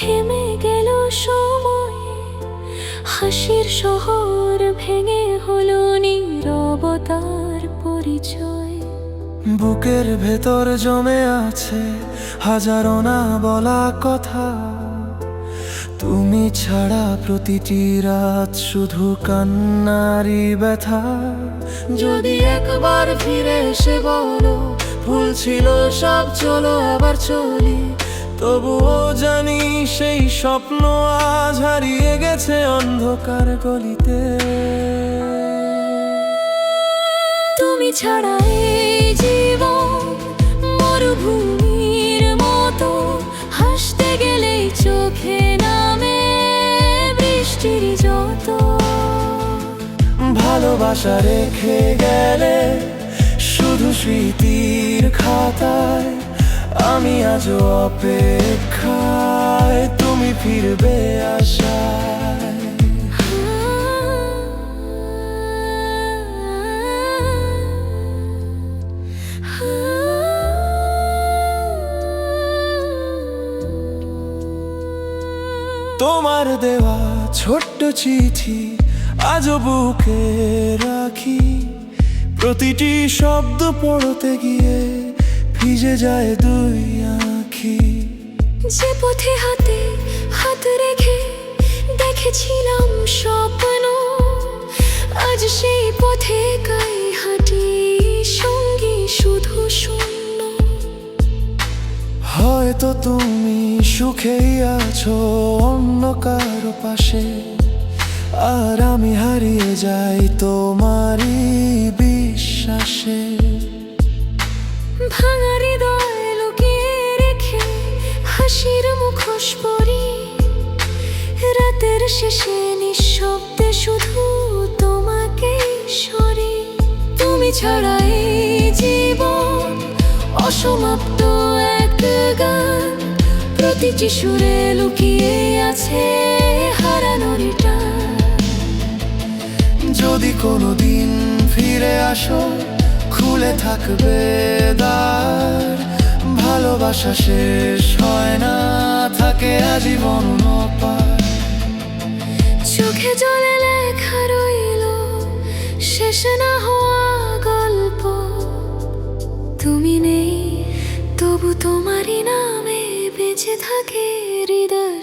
থেমে গেল সময়, হাসির শহর ভেঙে হলো নীরবতার পরিচয়। বুকের ভেতর জমে আছে হাজারো না বলা কথা, তুমি ছাড়া প্রতিটি রাত শুধু কান্নারই ব্যথা। যদি একবার ফিরে এসে বলো ভুল ছিল সব, চলো আবার চলি, তবুও জানি সেই স্বপ্ন আজ হারিয়ে গেছে অন্ধকার গলিতে। তুমি ছাড়া এই জীবন মরুভূমির মতো, হাসতে গেলেই চোখে নামে বৃষ্টির যত। ভালোবাসা রেখে গেলে শুধু স্মৃতির খাতায়, আমি আজও অপেক্ষায়, তুমি ফিরবে আশায়। তোমার দেওয়া ছোট্ট চিঠি আজও বুকে রাখি, প্রতিটি শব্দ পড়তে গিয়ে ভিজে যায় দুই আঁখি। যে পথে হাতে হাত রেখে দেখেছিলাম স্বপ্ন, আজ সেই পথে একাই হাঁটি, সঙ্গী শুধু শূন্য। হয়তো তুমি সুখেই আছো অন্য কারো পাশে, আর আমি হারিয়ে যাই তোমারই বিশ্বাসে। ভাঙা হৃদয় লুকিয়ে রেখে হাসির মুখোশ পরি, রাতের শেষে নিঃশব্দে শুধু তোমাকেই সরি। তুমি ছাড়া এই জীবন অসমাপ্ত এক গান, প্রতিটি সুরে লুকিয়ে আছে হারানোর টান। যদি কোনোদিন ফিরে আসো খুলে থাকবে দ্বার, ভালোবাসা শেষ হয় না, থাকে আজীবন অপার। চোখে জলে লেখা রইল শেষ না হওয়া গল্প, তুমি নেই তবু তোমারই নামে বেঁচে থাকে হৃদয়।